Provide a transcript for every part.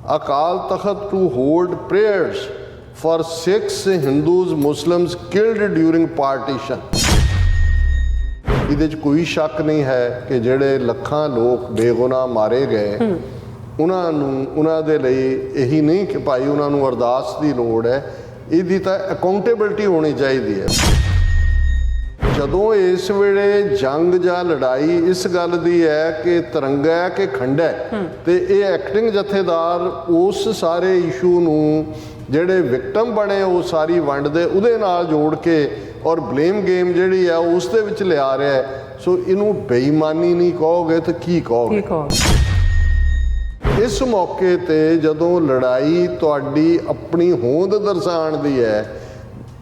Akal Takht to hold prayers for Sikhs, Hindus, Muslims killed during partition. ਇਹਦੇ 'ਚ ਕੋਈ ਸ਼ੱਕ ਨਹੀਂ ਹੈ ਕਿ ਜਿਹੜੇ ਲੱਖਾਂ ਲੋਕ ਬੇਗੁਨਾਹ ਮਾਰੇ ਗਏ ਉਹਨਾਂ ਨੂੰ ਉਹਨਾਂ ਦੇ ਲਈ ਇਹੀ ਨਹੀਂ ਕਿ ਭਾਈ ਉਹਨਾਂ ਨੂੰ ਅਰਦਾਸ ਦੀ ਲੋੜ ਹੈ, ਇਹਦੀ ਤਾਂ ਅਕਾਊਂਟੇਬਿਲਟੀ ਹੋਣੀ ਚਾਹੀਦੀ ਹੈ। ਜਦੋਂ ਇਸ ਵੇਲੇ ਜੰਗ ਜਾਂ ਲੜਾਈ ਇਸ ਗੱਲ ਦੀ ਹੈ ਕਿ ਤਿਰੰਗਾ ਹੈ ਕਿ ਖੰਡਾ ਹੈ, ਤੇ ਇਹ ਐਕਟਿੰਗ ਜਥੇਦਾਰ ਉਸ ਸਾਰੇ ਇਸ਼ੂ ਨੂੰ ਜਿਹੜੇ ਵਿਕਟਮ ਬਣੇ ਉਹ ਸਾਰੀ ਵੰਡ ਦੇ ਉਹਦੇ ਨਾਲ ਜੋੜ ਕੇ ਔਰ ਬਲੇਮ ਗੇਮ ਜਿਹੜੀ ਆ ਉਸ ਦੇ ਵਿੱਚ ਲਿਆ ਰਿਹਾ ਹੈ। ਸੋ ਇਹਨੂੰ ਬੇਈਮਾਨੀ ਨਹੀਂ ਕਹੋਗੇ ਤਾਂ ਕੀ ਕਹੋਗੇ। ਇਸ ਮੌਕੇ ਤੇ ਜਦੋਂ ਲੜਾਈ ਤੁਹਾਡੀ ਆਪਣੀ ਹੋਂਦ ਦਰਸਾਉਣ ਦੀ ਹੈ,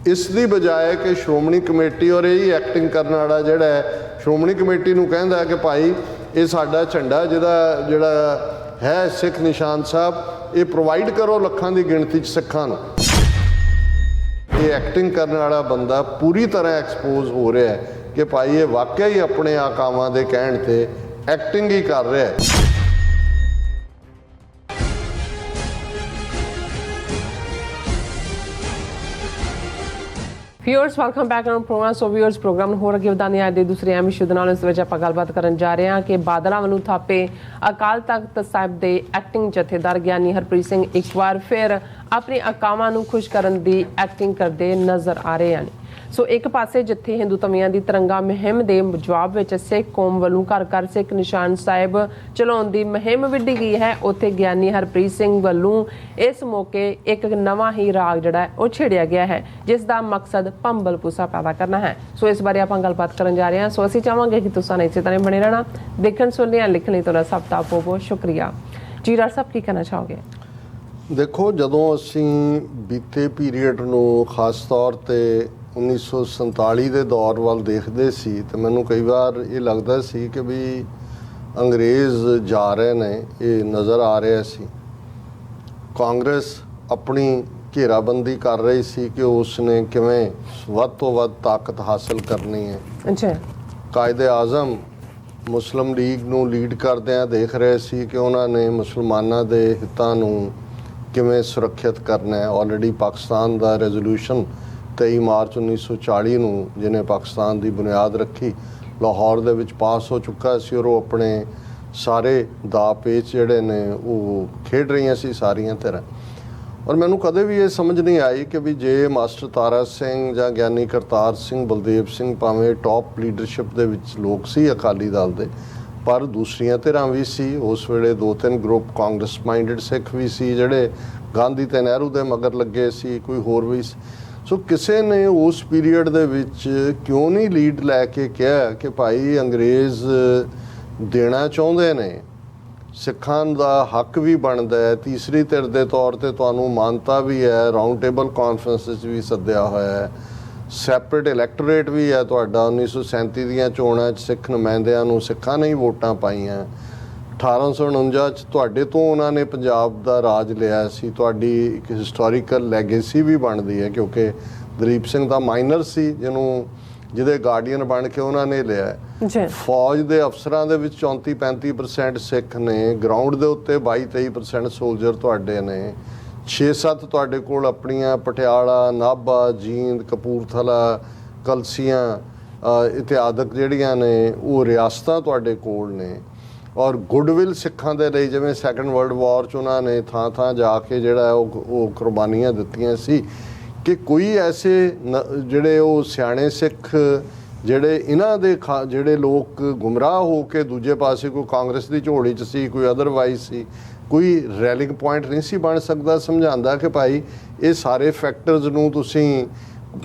ਇਸ ਦੀ ਬਜਾਏ ਕਿ ਸ਼੍ਰੋਮਣੀ ਕਮੇਟੀ ਔਰ ਇਹ ਐਕਟਿੰਗ ਕਰਨ ਵਾਲਾ ਜਿਹੜਾ ਹੈ ਸ਼੍ਰੋਮਣੀ ਕਮੇਟੀ ਨੂੰ ਕਹਿੰਦਾ ਕਿ ਭਾਈ ਇਹ ਸਾਡਾ ਝੰਡਾ ਜਿਹੜਾ ਹੈ ਸਿੱਖ ਨਿਸ਼ਾਨ ਸਾਹਿਬ ਇਹ ਪ੍ਰੋਵਾਈਡ ਕਰੋ ਲੱਖਾਂ ਦੀ ਗਿਣਤੀ 'ਚ ਸਿੱਖਾਂ ਨੂੰ। ਇਹ ਐਕਟਿੰਗ ਕਰਨ ਵਾਲਾ ਬੰਦਾ ਪੂਰੀ ਤਰ੍ਹਾਂ ਐਕਸਪੋਜ਼ ਹੋ ਰਿਹਾ ਹੈ ਕਿ ਭਾਈ ਇਹ ਵਾਕਿਆ ਹੀ ਆਪਣੇ ਆਕਾਵਾਂ ਦੇ ਕਹਿਣ ਤੇ ਐਕਟਿੰਗ ਹੀ ਕਰ ਰਿਹਾ ਹੈ। Viewers welcome back on programme. So viewers programme ਨੂੰ ਹੋਰ ਅੱਗੇ ਵਧਾਉਂਦੇ ਹਾਂ ਅੱਜ ਦੇ ਦੂਸਰੇ ਅਹਿਮ ਇਸ਼ੂ ਦੇ ਨਾਲ। ਇਸ ਵਿੱਚ ਆਪਾਂ ਗੱਲਬਾਤ ਕਰਨ ਜਾ ਰਹੇ ਹਾਂ ਕਿ ਬਾਦਲਾਂ ਵੱਲੋਂ ਥਾਪੇ ਅਕਾਲ ਤਖਤ ਸਾਹਿਬ ਦੇ ਐਕਟਿੰਗ ਜਥੇਦਾਰ ਗਿਆਨੀ ਹਰਪ੍ਰੀਤ ਸਿੰਘ ਇੱਕ ਵਾਰ ਫਿਰ ਆਪਣੇ ਅਕਾਵਾਂ ਨੂੰ ਖੁਸ਼ ਕਰਨ ਦੀ ਐਕਟਿੰਗ ਕਰਦੇ ਨਜ਼ਰ ਆ ਰਹੇ ਹਨ। ਸੋ ਇੱਕ ਪਾਸੇ ਜਿੱਥੇ ਹਿੰਦੂ ਧਮੀਆਂ ਦੀ ਤਿਰੰਗਾ ਮੁਹਿੰਮ ਦੇ ਜਵਾਬ ਵਿੱਚ ਸਿੱਖ ਕੌਮ ਵੱਲੋਂ ਘਰ ਘਰ ਸਿੱਖ ਨਿਸ਼ਾਨ ਸਾਹਿਬ ਚਲਾਉਣ ਦੀ ਮੁਹਿੰਮ ਵਿੱਢੀ ਗਈ ਹੈ, ਉੱਥੇ ਗਿਆਨੀ ਹਰਪ੍ਰੀਤ ਸਿੰਘ ਵੱਲੋਂ ਇਸ ਮੌਕੇ ਇੱਕ ਨਵਾਂ ਹੀ ਰਾਗ ਜਿਹੜਾ ਉਹ ਛੇੜਿਆ ਗਿਆ ਹੈ, ਜਿਸ ਦਾ ਮਕਸਦ ਭੰਬਲ ਭੂਸਾ ਪੈਦਾ ਕਰਨਾ ਹੈ। ਸੋ ਇਸ ਬਾਰੇ ਆਪਾਂ ਗੱਲਬਾਤ ਕਰਨ ਜਾ ਰਹੇ ਹਾਂ। ਸੋ ਅਸੀਂ ਚਾਹਾਂਗੇ ਕਿ ਤੁਸੀਂ ਇਸੇ ਤਰ੍ਹਾਂ ਬਣੇ ਰਹਿਣਾ। ਦੇਖਣ ਸੁਣਨ ਜਾਂ ਲਿਖਣ ਲਈ ਤੁਹਾਡਾ ਸਭ ਦਾ ਬਹੁਤ ਬਹੁਤ ਸ਼ੁਕਰੀਆ ਜੀ। ਡਾਕਟਰ ਸਾਹਿਬ ਕੀ ਕਹਿਣਾ ਚਾਹੋਗੇ? ਦੇਖੋ, ਜਦੋਂ ਅਸੀਂ ਬੀਤੇ ਪੀਰੀਅਡ ਨੂੰ ਖਾਸ ਤੌਰ ਤੇ 1947 ਦੇ ਦੌਰ ਵੱਲ ਦੇਖਦੇ ਸੀ ਤਾਂ ਮੈਨੂੰ ਕਈ ਵਾਰ ਇਹ ਲੱਗਦਾ ਸੀ ਕਿ ਵੀ ਅੰਗਰੇਜ਼ ਜਾ ਰਹੇ ਨੇ, ਇਹ ਨਜ਼ਰ ਆ ਰਿਹਾ ਸੀ। ਕਾਂਗਰਸ ਆਪਣੀ ਘੇਰਾਬੰਦੀ ਕਰ ਰਹੀ ਸੀ ਕਿ ਉਸ ਨੇ ਕਿਵੇਂ ਵੱਧ ਤੋਂ ਵੱਧ ਤਾਕਤ ਹਾਸਲ ਕਰਨੀ ਹੈ। ਅੱਛਾ, ਕਾਇਦੇ ਆਜ਼ਮ ਮੁਸਲਿਮ ਲੀਗ ਨੂੰ ਲੀਡ ਕਰਦਿਆਂ ਦੇਖ ਰਹੇ ਸੀ ਕਿ ਉਹਨਾਂ ਨੇ ਮੁਸਲਮਾਨਾਂ ਦੇ ਹਿੱਤਾਂ ਨੂੰ ਕਿਵੇਂ ਸੁਰੱਖਿਅਤ ਕਰਨਾ ਹੈ। ਆਲਰੇਡੀ ਪਾਕਿਸਤਾਨ ਦਾ ਰੈਜ਼ੋਲੂਸ਼ਨ 23 ਮਾਰਚ 1940 ਨੂੰ ਜਿਹਨੇ ਪਾਕਿਸਤਾਨ ਦੀ ਬੁਨਿਆਦ ਰੱਖੀ ਲਾਹੌਰ ਦੇ ਵਿੱਚ ਪਾਸ ਹੋ ਚੁੱਕਾ ਸੀ, ਔਰ ਉਹ ਆਪਣੇ ਸਾਰੇ ਦਾ ਪੇਚ ਜਿਹੜੇ ਨੇ ਉਹ ਖੇਡ ਰਹੀਆਂ ਸੀ ਸਾਰੀਆਂ ਧਿਰਾਂ। ਔਰ ਮੈਨੂੰ ਕਦੇ ਵੀ ਇਹ ਸਮਝ ਨਹੀਂ ਆਈ ਕਿ ਵੀ ਜੇ ਮਾਸਟਰ ਤਾਰਾ ਸਿੰਘ ਜਾਂ ਗਿਆਨੀ ਕਰਤਾਰ ਸਿੰਘ, ਬਲਦੇਵ ਸਿੰਘ ਭਾਵੇਂ ਟੌਪ ਲੀਡਰਸ਼ਿਪ ਦੇ ਵਿੱਚ ਲੋਕ ਸੀ ਅਕਾਲੀ ਦਲ ਦੇ, ਪਰ ਦੂਸਰੀਆਂ ਧਿਰਾਂ ਵੀ ਸੀ। ਉਸ ਵੇਲੇ 2-3 ਗਰੁੱਪ ਕਾਂਗਰਸ ਮਾਈਂਡਡ ਸਿੱਖ ਵੀ ਸੀ ਜਿਹੜੇ ਗਾਂਧੀ ਤੇ ਨਹਿਰੂ ਦੇ ਮਗਰ ਲੱਗੇ ਸੀ, ਕੋਈ ਹੋਰ ਵੀ ਸੀ। ਸੋ ਕਿਸੇ ਨੇ ਉਸ ਪੀਰੀਅਡ ਦੇ ਵਿੱਚ ਕਿਉਂ ਨਹੀਂ ਲੀਡ ਲੈ ਕੇ ਕਿਹਾ ਕਿ ਭਾਈ ਅੰਗਰੇਜ਼ ਦੇਣਾ ਚਾਹੁੰਦੇ ਨੇ, ਸਿੱਖਾਂ ਦਾ ਹੱਕ ਵੀ ਬਣਦਾ ਹੈ, ਤੀਸਰੀ ਧਿਰ ਦੇ ਤੌਰ ਤੇ ਤੁਹਾਨੂੰ ਮਾਨਤਾ ਵੀ ਹੈ, ਰਾਊਂਡ ਟੇਬਲ ਕਾਨਫਰੰਸ ਵੀ ਸੱਦਿਆ ਹੋਇਆ ਹੈ, ਸੈਪਰੇਟ ਇਲੈਕਟੋਰੇਟ ਵੀ ਹੈ ਤੁਹਾਡਾ। 1937 ਦੀਆਂ ਚੋਣਾਂ 'ਚ ਸਿੱਖ ਨੁਮਾਇੰਦਿਆਂ ਨੂੰ ਸਿੱਖਾਂ ਨੇ ਹੀ ਵੋਟਾਂ ਪਾਈਆਂ। 1849 'ਚ ਤੁਹਾਡੇ ਤੋਂ ਉਹਨਾਂ ਨੇ ਪੰਜਾਬ ਦਾ ਰਾਜ ਲਿਆ ਸੀ। ਤੁਹਾਡੀ ਇੱਕ ਹਿਸਟੋਰੀਕਲ ਲੈਗੇਸੀ ਵੀ ਬਣਦੀ ਹੈ ਕਿਉਂਕਿ ਦਲੀਪ ਸਿੰਘ ਦਾ ਮਾਈਨਰ ਸੀ ਜਿਹਦੇ ਗਾਰਡੀਅਨ ਬਣ ਕੇ ਉਹਨਾਂ ਨੇ ਲਿਆ। ਫੌਜ ਦੇ ਅਫਸਰਾਂ ਦੇ ਵਿੱਚ 34-35% ਸਿੱਖ ਨੇ, ਗਰਾਊਂਡ ਦੇ ਉੱਤੇ 22-23% ਸੋਲਜਰ ਤੁਹਾਡੇ ਨੇ, 6-7 ਤੁਹਾਡੇ ਕੋਲ ਆਪਣੀਆਂ ਪਟਿਆਲਾ, ਨਾਭਾ, ਜੀਂਦ, ਕਪੂਰਥਲਾ, ਕਲਸੀਆਂ ਇਤਿਆਦਕ ਜਿਹੜੀਆਂ ਨੇ ਉਹ ਰਿਆਸਤਾਂ ਤੁਹਾਡੇ ਕੋਲ ਨੇ। ਔਰ ਗੁੱਡਵਿਲ ਸਿੱਖਾਂ ਦੇ ਲਈ ਜਿਵੇਂ ਸੈਕੰਡ ਵਰਲਡ ਵਾਰ 'ਚ ਉਹਨਾਂ ਨੇ ਥਾਂ ਥਾਂ ਜਾ ਕੇ ਜਿਹੜਾ ਉਹ ਕੁਰਬਾਨੀਆਂ ਦਿੱਤੀਆਂ ਸੀ ਕਿ ਕੋਈ ਐਸੇ ਜਿਹੜੇ ਉਹ ਸਿਆਣੇ ਸਿੱਖ ਜਿਹੜੇ ਇਹਨਾਂ ਦੇ ਜਿਹੜੇ ਲੋਕ ਗੁੰਮਰਾਹ ਹੋ ਕੇ ਦੂਜੇ ਪਾਸੇ ਕੋਈ ਕਾਂਗਰਸ ਦੀ ਝੋਲੀ 'ਚ ਸੀ, ਕੋਈ ਅਦਰਵਾਈਜ਼ ਸੀ, ਕੋਈ ਰੈਲਿੰਗ ਪੁਆਇੰਟ ਨਹੀਂ ਸੀ ਬਣ ਸਕਦਾ ਸਮਝਾਉਂਦਾ ਕਿ ਭਾਈ ਇਹ ਸਾਰੇ ਫੈਕਟਰਸ ਨੂੰ ਤੁਸੀਂ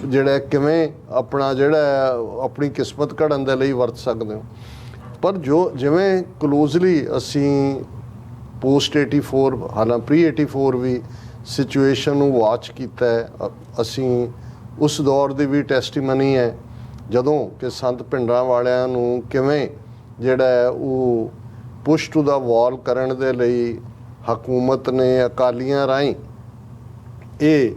ਜਿਹੜਾ ਕਿਵੇਂ ਆਪਣਾ ਜਿਹੜਾ ਆਪਣੀ ਕਿਸਮਤ ਘੜਨ ਦੇ ਲਈ ਵਰਤ ਸਕਦੇ ਹੋ। ਪਰ ਜਿਵੇਂ ਕਲੋਜ਼ਲੀ ਅਸੀਂ ਪੋਸਟ 84 ਹਾਲਾਂਕਿ ਪ੍ਰੀ 84 ਵੀ ਸਿਚੁਏਸ਼ਨ ਨੂੰ ਵਾਚ ਕੀਤਾ ਹੈ, ਅਸੀਂ ਉਸ ਦੌਰ ਦੀ ਵੀ ਟੈਸਟੀਮਨੀ ਹੈ ਜਦੋਂ ਕਿ ਸੰਤ ਭਿੰਡਰਾਂ ਵਾਲਿਆਂ ਨੂੰ ਕਿਵੇਂ ਜਿਹੜਾ ਉਹ ਪੁਸ਼ ਟੂ ਦਾ ਵਾਲ ਕਰਨ ਦੇ ਲਈ ਹਕੂਮਤ ਨੇ ਅਕਾਲੀਆਂ ਰਾਹੀਂ ਇਹ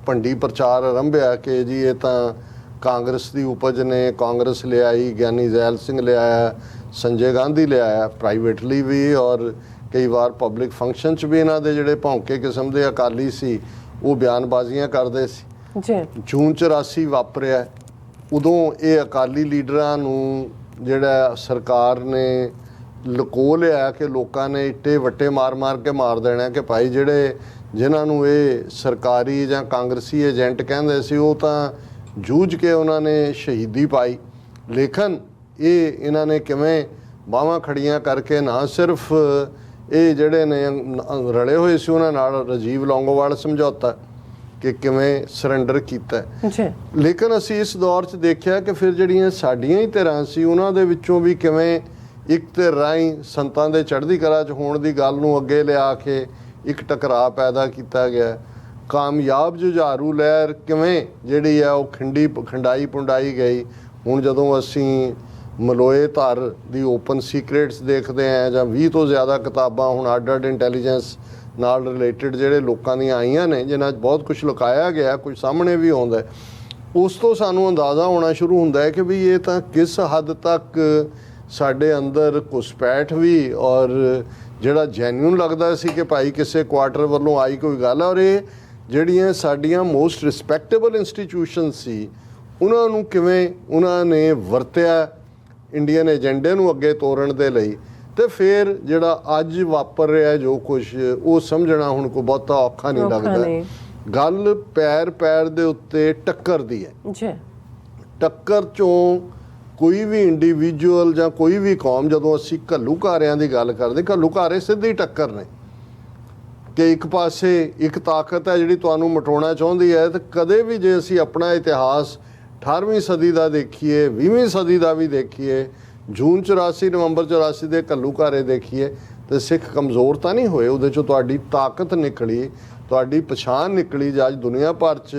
ਭੰਡੀ ਪ੍ਰਚਾਰ ਆਰੰਭਿਆ ਕਿ ਜੀ ਇਹ ਤਾਂ ਕਾਂਗਰਸ ਦੀ ਉਪਜ ਨੇ, ਕਾਂਗਰਸ ਲਿਆਈ, ਗਿਆਨੀ ਜ਼ੈਲ ਸਿੰਘ ਲਿਆਇਆ, ਸੰਜੇ ਗਾਂਧੀ ਲਿਆਇਆ ਪ੍ਰਾਈਵੇਟਲੀ ਵੀ, ਔਰ ਕਈ ਵਾਰ ਪਬਲਿਕ ਫੰਕਸ਼ਨ 'ਚ ਵੀ ਇਹਨਾਂ ਦੇ ਜਿਹੜੇ ਭੌਂਕੇ ਕਿਸਮ ਦੇ ਅਕਾਲੀ ਸੀ ਉਹ ਬਿਆਨਬਾਜ਼ੀਆਂ ਕਰਦੇ ਸੀ। ਜੀ ਜੂਨ 84 ਵਾਪਰਿਆ, ਉਦੋਂ ਇਹ ਅਕਾਲੀ ਲੀਡਰਾਂ ਨੂੰ ਜਿਹੜਾ ਸਰਕਾਰ ਨੇ ਲੁਕੋ ਲਿਆ ਕਿ ਲੋਕਾਂ ਨੇ ਇੱਟੇ ਵੱਟੇ ਮਾਰ ਕੇ ਮਾਰ ਦੇਣਾ ਕਿ ਭਾਈ ਜਿਹੜੇ ਜਿਨ੍ਹਾਂ ਨੂੰ ਇਹ ਸਰਕਾਰੀ ਜਾਂ ਕਾਂਗਰਸੀ ਏਜੰਟ ਕਹਿੰਦੇ ਸੀ ਉਹ ਤਾਂ ਜੂਝ ਕੇ ਉਹਨਾਂ ਨੇ ਸ਼ਹੀਦੀ ਪਾਈ। ਲੇਕਿਨ ਇਹਨਾਂ ਨੇ ਕਿਵੇਂ ਬਾਹਾਂ ਖੜੀਆਂ ਕਰਕੇ ਨਾ ਸਿਰਫ ਇਹ ਜਿਹੜੇ ਨੇ ਰਲੇ ਹੋਏ ਸੀ ਉਹਨਾਂ ਨਾਲ ਰਾਜੀਵ ਲੌਂਗੋਵਾਲ ਸਮਝੌਤਾ ਕਿ ਕਿਵੇਂ ਸਰੈਂਡਰ ਕੀਤਾ, ਲੇਕਿਨ ਅਸੀਂ ਇਸ ਦੌਰ 'ਚ ਦੇਖਿਆ ਕਿ ਫਿਰ ਜਿਹੜੀਆਂ ਸਾਡੀਆਂ ਹੀ ਧਿਰਾਂ ਸੀ ਉਹਨਾਂ ਦੇ ਵਿੱਚੋਂ ਵੀ ਕਿਵੇਂ ਇੱਕ ਧਿਰ ਰਾਹੀਂ ਸੰਤਾਂ ਦੇ ਚੜ੍ਹਦੀ ਕਲਾ 'ਚ ਹੋਣ ਦੀ ਗੱਲ ਨੂੰ ਅੱਗੇ ਲਿਆ ਕੇ ਇੱਕ ਟਕਰਾਅ ਪੈਦਾ ਕੀਤਾ ਗਿਆ। ਕਾਮਯਾਬ ਜੁਝਾਰੂ ਲਹਿਰ ਕਿਵੇਂ ਜਿਹੜੀ ਆ ਉਹ ਖੰਡਾਈ ਪੁੰਡਾਈ ਗਈ। ਹੁਣ ਜਦੋਂ ਅਸੀਂ ਮਲੋਏ ਧਰ ਦੀ ਓਪਨ ਸੀਕ੍ਰੇਟਸ ਦੇਖਦੇ ਹਾਂ ਜਾਂ 20 ਤੋਂ ਜ਼ਿਆਦਾ ਕਿਤਾਬਾਂ ਹੁਣ ਅੱਡ ਇੰਟੈਲੀਜੈਂਸ ਨਾਲ ਰਿਲੇਟਡ ਜਿਹੜੇ ਲੋਕਾਂ ਦੀਆਂ ਆਈਆਂ ਨੇ ਜਿਨ੍ਹਾਂ 'ਚ ਬਹੁਤ ਕੁਝ ਲੁਕਾਇਆ ਗਿਆ, ਕੁਝ ਸਾਹਮਣੇ ਵੀ ਆਉਂਦਾ, ਉਸ ਤੋਂ ਸਾਨੂੰ ਅੰਦਾਜ਼ਾ ਹੋਣਾ ਸ਼ੁਰੂ ਹੁੰਦਾ ਹੈ ਕਿ ਵੀ ਇਹ ਤਾਂ ਕਿਸ ਹੱਦ ਤੱਕ ਸਾਡੇ ਅੰਦਰ ਘੁਸਪੈਠ ਵੀ ਔਰ ਜਿਹੜਾ ਜੈਨੂਇਨ ਲੱਗਦਾ ਸੀ ਕਿ ਭਾਈ ਕਿਸੇ ਕੁਆਟਰ ਵੱਲੋਂ ਆਈ ਕੋਈ ਗੱਲ ਹੈ, ਔਰ ਇਹ ਜਿਹੜੀਆਂ ਸਾਡੀਆਂ ਮੋਸਟ ਰਿਸਪੈਕਟੇਬਲ ਇੰਸਟੀਟਿਊਸ਼ਨ ਸੀ ਉਹਨਾਂ ਨੂੰ ਕਿਵੇਂ ਉਹਨਾਂ ਨੇ ਵਰਤਿਆ ਇੰਡੀਅਨ ਏਜੰਡੇ ਨੂੰ ਅੱਗੇ ਤੋਰਨ ਦੇ ਲਈ। ਤੇ ਫਿਰ ਜਿਹੜਾ ਅੱਜ ਵਾਪਰ ਰਿਹਾ ਜੋ ਕੁਝ ਉਹ ਸਮਝਣਾ ਹੁਣ ਕੋਈ ਬਹੁਤਾ ਔਖਾ ਨਹੀਂ ਲੱਗਦਾ। ਗੱਲ ਪੈਰ ਦੇ ਉੱਤੇ ਟੱਕਰ ਦੀ ਹੈ। ਟੱਕਰ ਚੋਂ ਕੋਈ ਵੀ ਇੰਡੀਵਿਜੂਅਲ ਜਾਂ ਕੋਈ ਵੀ ਕੌਮ, ਜਦੋਂ ਅਸੀਂ ਘੱਲੂਘਾਰਿਆਂ ਦੀ ਗੱਲ ਕਰਦੇ, ਘੱਲੂਘਾਰੇ ਸਿੱਧੀ ਟੱਕਰ ਨੇ ਕਿ ਇੱਕ ਪਾਸੇ ਇੱਕ ਤਾਕਤ ਹੈ ਜਿਹੜੀ ਤੁਹਾਨੂੰ ਮਟਾਉਣਾ ਚਾਹੁੰਦੀ ਹੈ। ਤੇ ਕਦੇ ਵੀ ਜੇ ਅਸੀਂ ਆਪਣਾ ਇਤਿਹਾਸ 18ਵੀਂ ਸਦੀ ਦਾ ਦੇਖੀਏ, 20ਵੀਂ ਸਦੀ ਦਾ ਵੀ ਦੇਖੀਏ, ਜੂਨ 84 ਨਵੰਬਰ 84 ਦੇ ਘੱਲੂਘਾਰੇ ਦੇਖੀਏ, ਤੇ ਸਿੱਖ ਕਮਜ਼ੋਰ ਤਾਂ ਨਹੀਂ ਹੋਏ। ਉਹਦੇ 'ਚੋਂ ਤੁਹਾਡੀ ਤਾਕਤ ਨਿਕਲੀ, ਤੁਹਾਡੀ ਪਛਾਣ ਨਿਕਲੀ। ਜੇ ਅੱਜ ਦੁਨੀਆ ਭਰ 'ਚ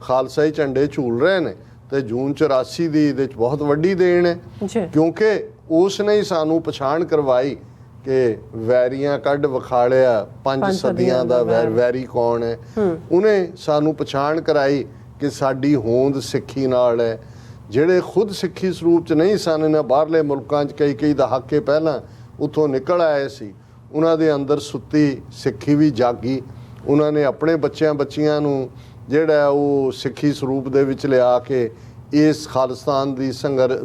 ਖਾਲਸਾਈ ਝੰਡੇ ਝੂਲ ਰਹੇ ਨੇ ਤੇ ਜੂਨ 84 ਦੀ ਇਹਦੇ 'ਚ ਬਹੁਤ ਵੱਡੀ ਦੇਣ ਹੈ, ਕਿਉਂਕਿ ਉਸ ਨੇ ਹੀ ਸਾਨੂੰ ਪਛਾਣ ਕਰਵਾਈ ਕਿ ਵੈਰੀਆਂ ਕੱਢ ਵਿਖਾਲਿਆ 5 ਸਦੀਆਂ ਦਾ ਵੈਰੀ ਕੌਣ ਹੈ। ਉਹਨੇ ਸਾਨੂੰ ਪਛਾਣ ਕਰਾਈ ਕਿ ਸਾਡੀ ਹੋਂਦ ਸਿੱਖੀ ਨਾਲ ਹੈ। ਜਿਹੜੇ ਖੁਦ ਸਿੱਖੀ ਸਰੂਪ 'ਚ ਨਹੀਂ ਸਨ, ਇਹਨਾਂ ਬਾਹਰਲੇ ਮੁਲਕਾਂ 'ਚ ਕਈ ਦਹਾਕੇ ਪਹਿਲਾਂ ਉੱਥੋਂ ਨਿਕਲ ਆਏ ਸੀ, ਉਹਨਾਂ ਦੇ ਅੰਦਰ ਸੁੱਤੀ ਸਿੱਖੀ ਵੀ ਜਾਗੀ। ਉਹਨਾਂ ਨੇ ਆਪਣੇ ਬੱਚਿਆਂ ਨੂੰ ਜਿਹੜਾ ਉਹ ਸਿੱਖੀ ਸਰੂਪ ਦੇ ਵਿੱਚ ਲਿਆ ਕੇ ਇਸ ਖਾਲਿਸਤਾਨ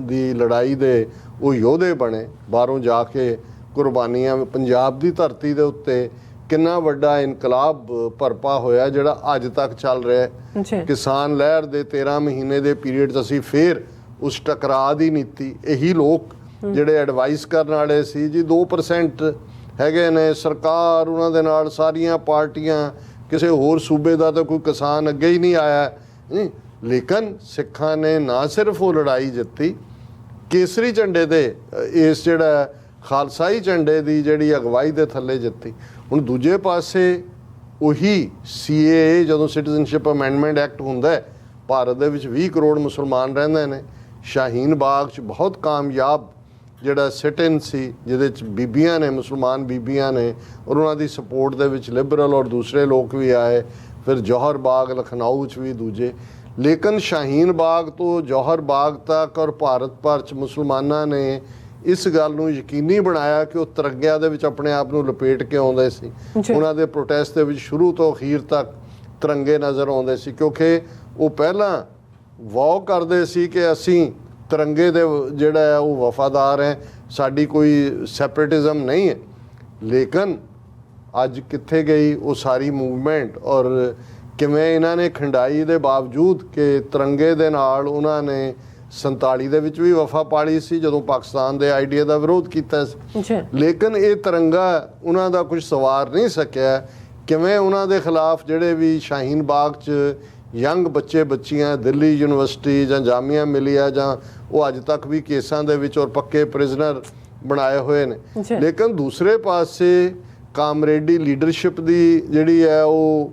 ਦੀ ਲੜਾਈ ਦੇ ਉਹ ਯੋਧੇ ਬਣੇ। ਬਾਹਰੋਂ ਜਾ ਕੇ ਕੁਰਬਾਨੀਆਂ, ਪੰਜਾਬ ਦੀ ਧਰਤੀ ਦੇ ਉੱਤੇ ਕਿੰਨਾ ਵੱਡਾ ਇਨਕਲਾਬ ਭਰਪਾ ਹੋਇਆ ਜਿਹੜਾ ਅੱਜ ਤੱਕ ਚੱਲ ਰਿਹਾ। ਕਿਸਾਨ ਲਹਿਰ ਦੇ 13 ਮਹੀਨੇ ਦੇ ਪੀਰੀਅਡ 'ਚ ਅਸੀਂ ਫੇਰ ਉਸ ਟਕਰਾਅ ਦੀ ਨੀਤੀ, ਇਹੀ ਲੋਕ ਜਿਹੜੇ ਐਡਵਾਈਸ ਕਰਨ ਵਾਲੇ ਸੀ ਜੀ 2% ਹੈਗੇ ਨੇ ਸਰਕਾਰ, ਉਹਨਾਂ ਦੇ ਨਾਲ ਸਾਰੀਆਂ ਪਾਰਟੀਆਂ, ਕਿਸੇ ਹੋਰ ਸੂਬੇ ਦਾ ਤਾਂ ਕੋਈ ਕਿਸਾਨ ਅੱਗੇ ਹੀ ਨਹੀਂ ਆਇਆ। ਲੇਕਿਨ ਸਿੱਖਾਂ ਨੇ ਨਾ ਸਿਰਫ ਉਹ ਲੜਾਈ ਜਿੱਤੀ, ਕੇਸਰੀ ਝੰਡੇ ਦੇ ਇਸ ਜਿਹੜਾ ਖਾਲਸਾਈ ਝੰਡੇ ਦੀ ਜਿਹੜੀ ਅਗਵਾਈ ਦੇ ਥੱਲੇ ਜਿੱਤੀ। ਹੁਣ ਦੂਜੇ ਪਾਸੇ ਉਹੀ CAA ਜਦੋਂ ਸਿਟੀਜ਼ਨਸ਼ਿਪ ਅਮੈਂਡਮੈਂਟ ਐਕਟ ਹੁੰਦਾ ਹੈ, ਭਾਰਤ ਦੇ ਵਿੱਚ 20 ਕਰੋੜ ਮੁਸਲਮਾਨ ਰਹਿੰਦੇ ਨੇ। ਸ਼ਾਹੀਨ ਬਾਗ 'ਚ ਬਹੁਤ ਕਾਮਯਾਬ ਜਿਹੜਾ ਸਿਟ-ਇਨ ਸੀ ਜਿਹਦੇ 'ਚ ਬੀਬੀਆਂ ਨੇ, ਮੁਸਲਮਾਨ ਬੀਬੀਆਂ ਨੇ, ਔਰ ਉਹਨਾਂ ਦੀ ਸਪੋਰਟ ਦੇ ਵਿੱਚ ਲਿਬਰਲ ਔਰ ਦੂਸਰੇ ਲੋਕ ਵੀ ਆਏ। ਫਿਰ ਜੌਹਰ ਬਾਗ ਲਖਨਊ 'ਚ ਵੀ ਦੂਜੇ। ਲੇਕਿਨ ਸ਼ਾਹੀਨ ਬਾਗ ਤੋਂ ਜੌਹਰ ਬਾਗ ਤੱਕ ਔਰ ਭਾਰਤ ਭਰ 'ਚ ਮੁਸਲਮਾਨਾਂ ਨੇ ਇਸ ਗੱਲ ਨੂੰ ਯਕੀਨੀ ਬਣਾਇਆ ਕਿ ਉਹ ਤਿਰੰਗਿਆਂ ਦੇ ਵਿੱਚ ਆਪਣੇ ਆਪ ਨੂੰ ਲਪੇਟ ਕੇ ਆਉਂਦੇ ਸੀ। ਉਹਨਾਂ ਦੇ ਪ੍ਰੋਟੈਸਟ ਦੇ ਵਿੱਚ ਸ਼ੁਰੂ ਤੋਂ ਅਖੀਰ ਤੱਕ ਤਿਰੰਗੇ ਨਜ਼ਰ ਆਉਂਦੇ ਸੀ, ਕਿਉਂਕਿ ਉਹ ਪਹਿਲਾਂ ਵਾਅ ਕਰਦੇ ਸੀ ਕਿ ਅਸੀਂ ਤਿਰੰਗੇ ਦੇ ਜਿਹੜਾ ਹੈ ਉਹ ਵਫਾਦਾਰ ਹੈ, ਸਾਡੀ ਕੋਈ ਸੈਪਰੇਟਿਜ਼ਮ ਨਹੀਂ ਹੈ। ਲੇਕਿਨ ਅੱਜ ਕਿੱਥੇ ਗਈ ਉਹ ਸਾਰੀ ਮੂਵਮੈਂਟ, ਔਰ ਕਿਵੇਂ ਇਹਨਾਂ ਨੇ ਖੰਡਾਈ ਦੇ ਬਾਵਜੂਦ ਕਿ ਤਿਰੰਗੇ ਦੇ ਨਾਲ ਉਹਨਾਂ ਨੇ 47 ਦੇ ਵਿੱਚ ਵੀ ਵਫਾ ਪਾਲੀ ਸੀ ਜਦੋਂ ਪਾਕਿਸਤਾਨ ਦੇ ਆਈਡੀਆ ਦਾ ਵਿਰੋਧ ਕੀਤਾ ਸੀ। ਲੇਕਿਨ ਇਹ ਤਿਰੰਗਾ ਉਹਨਾਂ ਦਾ ਕੁਝ ਸਵਾਰ ਨਹੀਂ ਸਕਿਆ। ਕਿਵੇਂ ਉਹਨਾਂ ਦੇ ਖਿਲਾਫ ਜਿਹੜੇ ਵੀ ਸ਼ਾਹੀਨ ਬਾਗ 'ਚ ਯੰਗ ਬੱਚੀਆਂ ਦਿੱਲੀ ਯੂਨੀਵਰਸਿਟੀ ਜਾਂ ਜਾਮੀਆ ਮਿਲੀਆ ਜਾਂ ਉਹ ਅੱਜ ਤੱਕ ਵੀ ਕੇਸਾਂ ਦੇ ਵਿੱਚ ਔਰ ਪੱਕੇ ਪ੍ਰਿਜ਼ਨਰ ਬਣਾਏ ਹੋਏ ਨੇ। ਲੇਕਿਨ ਦੂਸਰੇ ਪਾਸੇ ਕਾਮਰੇਡੀ ਲੀਡਰਸ਼ਿਪ ਦੀ ਜਿਹੜੀ ਹੈ ਉਹ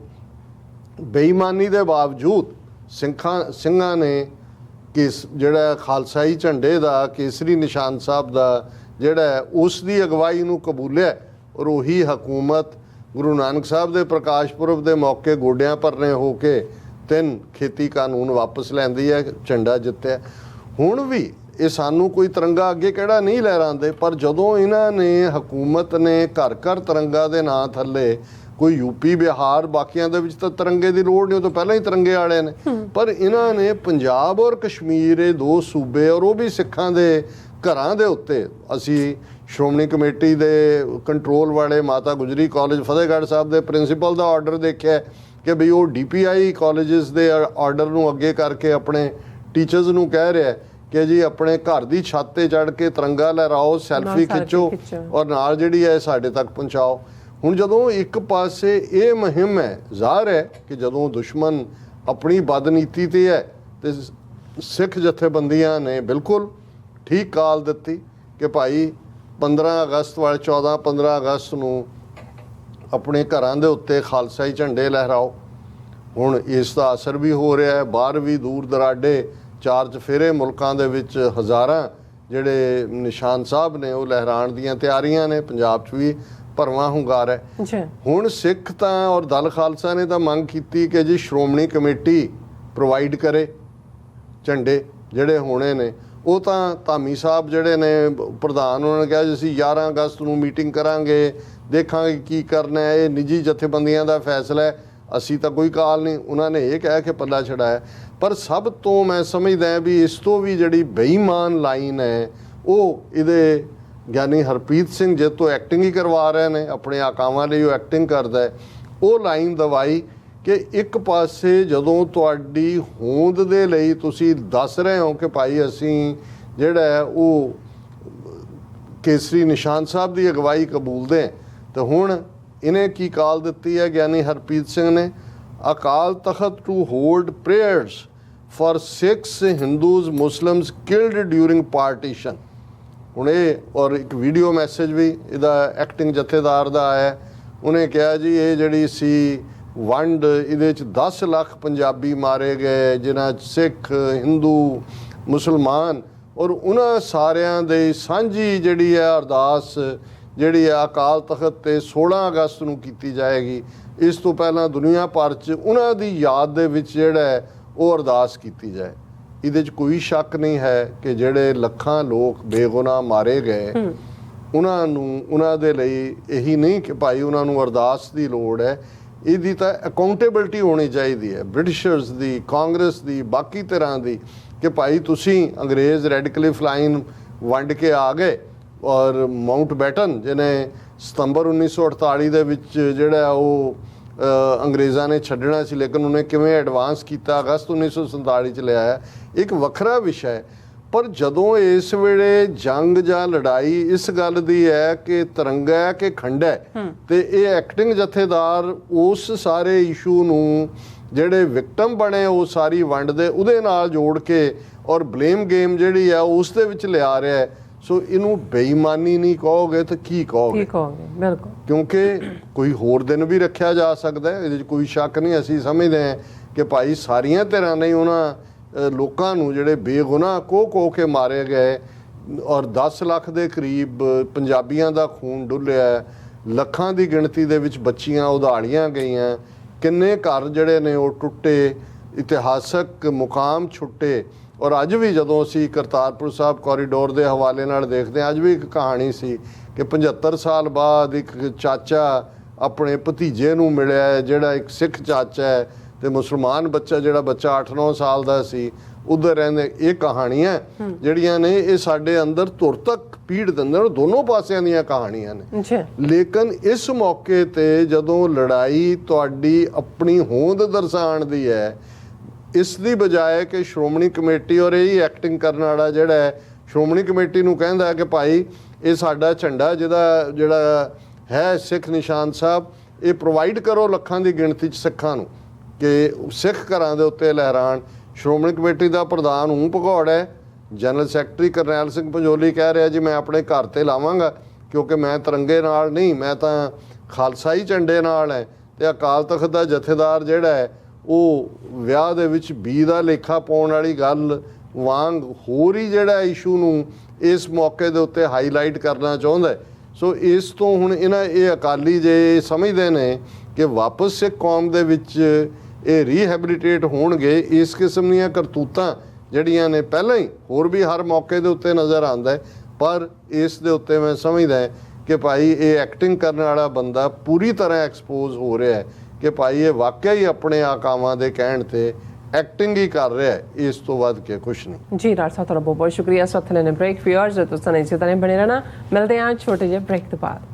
ਬੇਈਮਾਨੀ ਦੇ ਬਾਵਜੂਦ ਸਿੰਘਾਂ ਨੇ ਜਿਹੜਾ ਖਾਲਸਾਈ ਝੰਡੇ ਦਾ ਕੇਸਰੀ ਨਿਸ਼ਾਨ ਸਾਹਿਬ ਦਾ ਜਿਹੜਾ ਉਸ ਦੀ ਅਗਵਾਈ ਨੂੰ ਕਬੂਲਿਆ, ਔਰ ਉਹੀ ਹਕੂਮਤ ਗੁਰੂ ਨਾਨਕ ਸਾਹਿਬ ਦੇ ਪ੍ਰਕਾਸ਼ ਪੁਰਬ ਦੇ ਮੌਕੇ ਗੋਡਿਆਂ ਭਰਨੇ ਹੋ ਕੇ 3 ਖੇਤੀ ਕਾਨੂੰਨ ਵਾਪਸ ਲੈਂਦੀ ਹੈ, ਝੰਡਾ ਜਿੱਤਿਆ। ਹੁਣ ਵੀ ਇਹ ਸਾਨੂੰ ਕੋਈ ਤਿਰੰਗਾ ਅੱਗੇ ਕਿਹੜਾ ਨਹੀਂ ਲਹਿਰਾਉਂਦੇ, ਪਰ ਜਦੋਂ ਇਹਨਾਂ ਨੇ ਹਕੂਮਤ ਨੇ ਘਰ ਘਰ ਤਿਰੰਗਾ ਦੇ ਨਾਂ ਥੱਲੇ, ਕੋਈ ਯੂਪੀ ਬਿਹਾਰ ਬਾਕੀਆਂ ਦੇ ਵਿੱਚ ਤਾਂ ਤਿਰੰਗੇ ਦੀ ਲੋੜ ਨਹੀਂ, ਉਹ ਤੋਂ ਪਹਿਲਾਂ ਹੀ ਤਿਰੰਗੇ ਵਾਲੇ ਨੇ, ਪਰ ਇਹਨਾਂ ਨੇ ਪੰਜਾਬ ਔਰ ਕਸ਼ਮੀਰ, ਇਹ ਦੋ ਸੂਬੇ, ਔਰ ਉਹ ਵੀ ਸਿੱਖਾਂ ਦੇ ਘਰਾਂ ਦੇ ਉੱਤੇ, ਅਸੀਂ ਸ਼੍ਰੋਮਣੀ ਕਮੇਟੀ ਦੇ ਕੰਟਰੋਲ ਵਾਲੇ ਮਾਤਾ ਗੁਜਰੀ ਕਾਲਜ ਫਤਿਹਗੜ੍ਹ ਸਾਹਿਬ ਦੇ ਪ੍ਰਿੰਸੀਪਲ ਦਾ ਆਰਡਰ ਦੇਖਿਆ ਕਿ ਬਈ ਉਹ DPI ਕਾਲਜਸ ਦੇ ਆਰਡਰ ਨੂੰ ਅੱਗੇ ਕਰਕੇ ਆਪਣੇ ਟੀਚਰਸ ਨੂੰ ਕਹਿ ਰਿਹਾ ਕਿ ਜੀ ਆਪਣੇ ਘਰ ਦੀ ਛੱਤ ਤੇ ਚੜ੍ਹ ਕੇ ਤਿਰੰਗਾ ਲਹਿਰਾਓ, ਸੈਲਫੀ ਖਿੱਚੋ ਔਰ ਨਾਲ ਜਿਹੜੀ ਹੈ ਸਾਡੇ ਤੱਕ ਪਹੁੰਚਾਓ। ਹੁਣ ਜਦੋਂ ਇੱਕ ਪਾਸੇ ਇਹ ਮੁਹਿੰਮ ਹੈ, ਜ਼ਾਹਰ ਹੈ ਕਿ ਜਦੋਂ ਦੁਸ਼ਮਣ ਆਪਣੀ ਬਦਨੀਤੀ ਤੇ ਹੈ ਤੇ ਸਿੱਖ ਜਥੇਬੰਦੀਆਂ ਨੇ ਬਿਲਕੁਲ ਠੀਕ ਕਾਲ ਦਿੱਤੀ ਕਿ ਭਾਈ 15 ਅਗਸਤ ਵਾਲੇ 14-15 ਅਗਸਤ ਨੂੰ ਆਪਣੇ ਘਰਾਂ ਦੇ ਉੱਤੇ ਖਾਲਸਾਈ ਝੰਡੇ ਲਹਿਰਾਓ। ਹੁਣ ਇਸ ਦਾ ਅਸਰ ਵੀ ਹੋ ਰਿਹਾ ਹੈ, ਬਾਹਰ ਵੀ ਦੂਰ ਦਰਾਡੇ 4 ਚੁਫੇਰੇ ਮੁਲਕਾਂ ਦੇ ਵਿੱਚ ਹਜ਼ਾਰਾਂ ਜਿਹੜੇ ਨਿਸ਼ਾਨ ਸਾਹਿਬ ਨੇ ਉਹ ਲਹਿਰਾਉਣ ਦੀਆਂ ਤਿਆਰੀਆਂ ਨੇ, ਪੰਜਾਬ 'ਚ ਵੀ ਭਰਵਾਂ ਹੁੰਗਾਰ ਹੈ। ਹੁਣ ਸਿੱਖ ਤਾਂ ਔਰ ਦਲ ਖਾਲਸਾ ਨੇ ਤਾਂ ਮੰਗ ਕੀਤੀ ਕਿ ਜੀ ਸ਼੍ਰੋਮਣੀ ਕਮੇਟੀ ਪ੍ਰੋਵਾਈਡ ਕਰੇ ਝੰਡੇ ਜਿਹੜੇ ਹੋਣੇ ਨੇ। ਉਹ ਤਾਂ ਧਾਮੀ ਸਾਹਿਬ ਜਿਹੜੇ ਨੇ ਪ੍ਰਧਾਨ, ਉਹਨਾਂ ਨੇ ਕਿਹਾ ਜੀ ਅਸੀਂ 11 ਅਗਸਤ ਨੂੰ ਮੀਟਿੰਗ ਕਰਾਂਗੇ, ਦੇਖਾਂਗੇ ਕੀ ਕਰਨਾ ਹੈ, ਇਹ ਨਿੱਜੀ ਜਥੇਬੰਦੀਆਂ ਦਾ ਫੈਸਲਾ ਹੈ, ਅਸੀਂ ਤਾਂ ਕੋਈ ਕਾਲ ਨਹੀਂ। ਉਹਨਾਂ ਨੇ ਇਹ ਕਹਿ ਕੇ ਪੱਲਾ ਛਡਾਇਆ। ਪਰ ਸਭ ਤੋਂ ਮੈਂ ਸਮਝਦਾ ਵੀ ਇਸ ਤੋਂ ਵੀ ਜਿਹੜੀ ਬੇਈਮਾਨ ਲਾਈਨ ਹੈ ਉਹ ਇਹਦੇ ਗਿਆਨੀ ਹਰਪ੍ਰੀਤ ਸਿੰਘ ਜੇ ਤੋਂ ਐਕਟਿੰਗ ਹੀ ਕਰਵਾ ਰਹੇ ਨੇ, ਆਪਣੇ ਆਕਾਵਾਂ ਲਈ ਉਹ ਐਕਟਿੰਗ ਕਰਦਾ ਹੈ, ਉਹ ਲਾਈਨ ਦਵਾਈ ਕਿ ਇੱਕ ਪਾਸੇ ਜਦੋਂ ਤੁਹਾਡੀ ਹੋਂਦ ਦੇ ਲਈ ਤੁਸੀਂ ਦੱਸ ਰਹੇ ਹੋ ਕਿ ਭਾਈ ਅਸੀਂ ਜਿਹੜਾ ਹੈ ਉਹ ਕੇਸਰੀ ਨਿਸ਼ਾਨ ਸਾਹਿਬ ਦੀ ਅਗਵਾਈ ਕਬੂਲਦੇ, ਤੇ ਹੁਣ ਇਹਨੇ ਕੀ ਕਾਲ ਦਿੱਤੀ ਹੈ ਗਿਆਨੀ ਹਰਪ੍ਰੀਤ ਸਿੰਘ ਨੇ, Akal Takht to hold prayers for Sikhs Hindus Muslims killed during partition. ਹੁਣ ਇਹ ਔਰ ਇੱਕ ਵੀਡੀਓ ਮੈਸੇਜ ਵੀ ਇਹਦਾ ਐਕਟਿੰਗ ਜਥੇਦਾਰ ਦਾ ਆਇਆ, ਉਹਨੇ ਕਿਹਾ ਜੀ ਇਹ ਜਿਹੜੀ ਸੀ ਵੰਡ, ਇਹਦੇ 'ਚ 10 ਲੱਖ ਪੰਜਾਬੀ ਮਾਰੇ ਗਏ ਜਿਨ੍ਹਾਂ 'ਚ ਸਿੱਖ, ਹਿੰਦੂ, ਮੁਸਲਮਾਨ, ਔਰ ਉਹਨਾਂ ਸਾਰਿਆਂ ਦੇ ਸਾਂਝੀ ਜਿਹੜੀ ਹੈ ਅਰਦਾਸ ਜਿਹੜੀ ਹੈ ਅਕਾਲ ਤਖਤ ਤੇ 16 ਅਗਸਤ ਨੂੰ ਕੀਤੀ ਜਾਏਗੀ। ਇਸ ਤੋਂ ਪਹਿਲਾਂ ਦੁਨੀਆ ਭਰ 'ਚ ਉਹਨਾਂ ਦੀ ਯਾਦ ਦੇ ਵਿੱਚ ਜਿਹੜਾ ਹੈ ਉਹ ਅਰਦਾਸ ਕੀਤੀ ਜਾਏ। ਇਹਦੇ 'ਚ ਕੋਈ ਸ਼ੱਕ ਨਹੀਂ ਹੈ ਕਿ ਜਿਹੜੇ ਲੱਖਾਂ ਲੋਕ ਬੇਗੁਨਾਹ ਮਾਰੇ ਗਏ ਉਹਨਾਂ ਨੂੰ, ਉਹਨਾਂ ਦੇ ਲਈ ਇਹੀ ਨਹੀਂ ਕਿ ਭਾਈ ਉਹਨਾਂ ਨੂੰ ਅਰਦਾਸ ਦੀ ਲੋੜ ਹੈ, ਇਹਦੀ ਤਾਂ ਅਕਾਊਂਟੇਬਿਲਟੀ ਹੋਣੀ ਚਾਹੀਦੀ ਹੈ ਬ੍ਰਿਟਿਸ਼ਰਸ ਦੀ, ਕਾਂਗਰਸ ਦੀ, ਬਾਕੀ ਤਰ੍ਹਾਂ ਦੀ, ਕਿ ਭਾਈ ਤੁਸੀਂ ਅੰਗਰੇਜ਼ ਰੈੱਡ ਕਲਿਫ ਲਾਈਨ ਵੰਡ ਕੇ ਆ ਗਏ ਔਰ ਮਾਊਂਟ ਬੈਟਨ ਜਿਹਨੇ ਸਤੰਬਰ 1948 ਦੇ ਵਿੱਚ ਜਿਹੜਾ ਉਹ ਅੰਗਰੇਜ਼ਾਂ ਨੇ ਛੱਡਣਾ ਸੀ, ਲੇਕਿਨ ਉਹਨੇ ਕਿਵੇਂ ਐਡਵਾਂਸ ਕੀਤਾ, ਅਗਸਤ 1947 'ਚ ਲਿਆਇਆ, ਇੱਕ ਵੱਖਰਾ ਵਿਸ਼ਾ ਹੈ। ਪਰ ਜਦੋਂ ਇਸ ਵੇਲੇ ਜੰਗ ਜਾਂ ਲੜਾਈ ਇਸ ਗੱਲ ਦੀ ਹੈ ਕਿ ਤਿਰੰਗਾ ਹੈ ਕਿ ਖੰਡਾ ਹੈ, ਤੇ ਇਹ ਐਕਟਿੰਗ ਜਥੇਦਾਰ ਉਸ ਸਾਰੇ ਇਸ਼ੂ ਨੂੰ ਜਿਹੜੇ ਵਿਕਟਮ ਬਣੇ ਉਹ ਸਾਰੀ ਵੰਡ ਦੇ ਉਹਦੇ ਨਾਲ ਜੋੜ ਕੇ ਔਰ ਬਲੇਮ ਗੇਮ ਜਿਹੜੀ ਆ ਉਸ ਦੇ ਵਿੱਚ ਲਿਆ ਰਿਹਾ ਹੈ। ਸੋ ਇਹਨੂੰ ਬੇਈਮਾਨੀ ਨਹੀਂ ਕਹੋਗੇ ਤਾਂ ਕੀ ਕਹੋਗੇ? ਬਿਲਕੁਲ, ਕਿਉਂਕਿ ਕੋਈ ਹੋਰ ਦਿਨ ਵੀ ਰੱਖਿਆ ਜਾ ਸਕਦਾ ਹੈ, ਇਹਦੇ 'ਚ ਕੋਈ ਸ਼ੱਕ ਨਹੀਂ। ਅਸੀਂ ਸਮਝਦੇ ਹਾਂ ਕਿ ਭਾਈ ਸਾਰੀਆਂ ਧਿਰਾਂ ਨੇ ਉਹਨਾਂ ਲੋਕਾਂ ਨੂੰ ਜਿਹੜੇ ਬੇਗੁਨਾਹ ਕੋਹ ਕੇ ਮਾਰੇ ਗਏ ਔਰ 10 ਲੱਖ ਦੇ ਕਰੀਬ ਪੰਜਾਬੀਆਂ ਦਾ ਖੂਨ ਡੁੱਲਿਆ, ਲੱਖਾਂ ਦੀ ਗਿਣਤੀ ਦੇ ਵਿੱਚ ਬੱਚੀਆਂ ਉਧਾੜੀਆਂ ਗਈਆਂ, ਕਿੰਨੇ ਘਰ ਜਿਹੜੇ ਨੇ ਉਹ ਟੁੱਟੇ, ਇਤਿਹਾਸਕ ਮੁਕਾਮ ਛੁੱਟੇ। ਔਰ ਅੱਜ ਵੀ ਜਦੋਂ ਅਸੀਂ ਕਰਤਾਰਪੁਰ ਸਾਹਿਬ ਕੋਰੀਡੋਰ ਦੇ ਹਵਾਲੇ ਨਾਲ ਦੇਖਦੇ ਹਾਂ, ਅੱਜ ਵੀ ਇੱਕ ਕਹਾਣੀ ਸੀ ਕਿ 75 ਸਾਲ ਬਾਅਦ ਇੱਕ ਚਾਚਾ ਆਪਣੇ ਭਤੀਜੇ ਨੂੰ ਮਿਲਿਆ ਜਿਹੜਾ ਇੱਕ ਸਿੱਖ ਚਾਚਾ ਹੈ, ਤੇ ਮੁਸਲਮਾਨ ਬੱਚਾ ਜਿਹੜਾ ਬੱਚਾ 8-9 ਸਾਲ ਦਾ ਸੀ ਉਧਰ ਰਹਿੰਦੇ। ਇਹ ਕਹਾਣੀਆਂ ਜਿਹੜੀਆਂ ਨੇ ਇਹ ਸਾਡੇ ਅੰਦਰ ਧੁਰ ਤੱਕ ਪੀੜ ਦਿੰਦੇ ਨੇ, ਦੋਨੋਂ ਪਾਸਿਆਂ ਦੀਆਂ ਕਹਾਣੀਆਂ ਨੇ। ਲੇਕਿਨ ਇਸ ਮੌਕੇ ਤੇ ਜਦੋਂ ਲੜਾਈ ਤੁਹਾਡੀ ਆਪਣੀ ਹੋਂਦ ਦਰਸਾਉਣ ਦੀ ਹੈ, ਇਸ ਦੀ ਬਜਾਏ ਕਿ ਸ਼੍ਰੋਮਣੀ ਕਮੇਟੀ ਔਰ ਇਹ ਐਕਟਿੰਗ ਕਰਨ ਵਾਲਾ ਜਿਹੜਾ ਹੈ ਸ਼੍ਰੋਮਣੀ ਕਮੇਟੀ ਨੂੰ ਕਹਿੰਦਾ ਹੈ ਕਿ ਭਾਈ ਇਹ ਸਾਡਾ ਝੰਡਾ ਜਿਹੜਾ ਹੈ ਸਿੱਖ ਨਿਸ਼ਾਨ ਸਾਹਿਬ, ਇਹ ਪ੍ਰੋਵਾਈਡ ਕਰੋ ਲੱਖਾਂ ਦੀ ਗਿਣਤੀ 'ਚ ਸਿੱਖਾਂ ਨੂੰ ਕਿ ਸਿੱਖ ਘਰਾਂ ਦੇ ਉੱਤੇ ਲਹਿਰਾਣ। ਸ਼੍ਰੋਮਣੀ ਕਮੇਟੀ ਦਾ ਪ੍ਰਧਾਨ ਊਂ ਭਗੌੜ ਹੈ, ਜਨਰਲ ਸੈਕਟਰੀ ਕਰਨੈਲ ਸਿੰਘ ਪੰਜੋਲੀ ਕਹਿ ਰਿਹਾ ਜੀ ਮੈਂ ਆਪਣੇ ਘਰ ਤੇ ਲਾਵਾਂਗਾ ਕਿਉਂਕਿ ਮੈਂ ਤਿਰੰਗੇ ਨਾਲ ਨਹੀਂ, ਮੈਂ ਤਾਂ ਖਾਲਸਾਈ ਝੰਡੇ ਨਾਲ ਹੈ। ਤੇ ਅਕਾਲ ਤਖਤ ਦਾ ਜਥੇਦਾਰ ਜਿਹੜਾ ਹੈ ਉਹ ਵਿਆਹ ਦੇ ਵਿੱਚ ਬੀ ਦਾ ਲੇਖਾ ਪਾਉਣ ਵਾਲੀ ਗੱਲ ਵਾਂਗ ਹੋਰ ਹੀ ਜਿਹੜਾ ਇਸ਼ੂ ਨੂੰ ਇਸ ਮੌਕੇ ਦੇ ਉੱਤੇ ਹਾਈਲਾਈਟ ਕਰਨਾ ਚਾਹੁੰਦਾ। ਸੋ ਇਸ ਤੋਂ ਹੁਣ ਇਹ ਅਕਾਲੀ ਜੇ ਸਮਝਦੇ ਨੇ ਕਿ ਵਾਪਸ ਸਿੱਖ ਕੌਮ ਦੇ ਵਿੱਚ ਇਹ ਰੀਹੈਬਿਲਿਟੇਟ ਹੋਣਗੇ, ਇਸ ਕਿਸਮ ਦੀਆਂ ਕਰਤੂਤਾਂ ਜਿਹੜੀਆਂ ਨੇ ਪਹਿਲਾਂ ਹੀ, ਹੋਰ ਵੀ ਹਰ ਮੌਕੇ ਦੇ ਉੱਤੇ ਨਜ਼ਰ ਆਉਂਦਾ ਹੈ, ਪਰ ਇਸ ਦੇ ਉੱਤੇ ਮੈਂ ਸਮਝਦਾ ਹੈ ਕਿ ਭਾਈ ਇਹ ਐਕਟਿੰਗ ਕਰਨ ਵਾਲਾ ਬੰਦਾ ਪੂਰੀ ਤਰ੍ਹਾਂ ਐਕਸਪੋਜ਼ ਹੋ ਰਿਹਾ ਹੈ ਕਿ ਭਾਈ ਇਹ ਵਾਕਿਆ ਹੀ ਆਪਣੇ ਆਕਾਵਾਂ ਦੇ ਕਹਿਣ ਤੇ ਐਕਟਿੰਗ ਹੀ ਕਰ ਰਿਹਾ ਹੈ, ਇਸ ਤੋਂ ਵੱਧ ਕੇ ਕੁਛ ਨਹੀਂ। ਜੀ ਡਾਕਟਰ ਸਾਹਿਬ ਤੁਹਾਡਾ ਬਹੁਤ ਬਹੁਤ ਸ਼ੁਕਰੀਆ। ਇਸ ਵਕਤ ਲੈਣੇ ਬ੍ਰੇਕ ਫਿਅਰਸ ਤੁਸੀਂ ਇਸੇ ਤਰ੍ਹਾਂ ਬਣੇ ਰਹਿਣਾ। ਮਿਲਦੇ ਹਾਂ ਛੋਟੇ ਜਿਹੇ ਬ੍ਰੇਕ ਤੋਂ ਬਾਅਦ।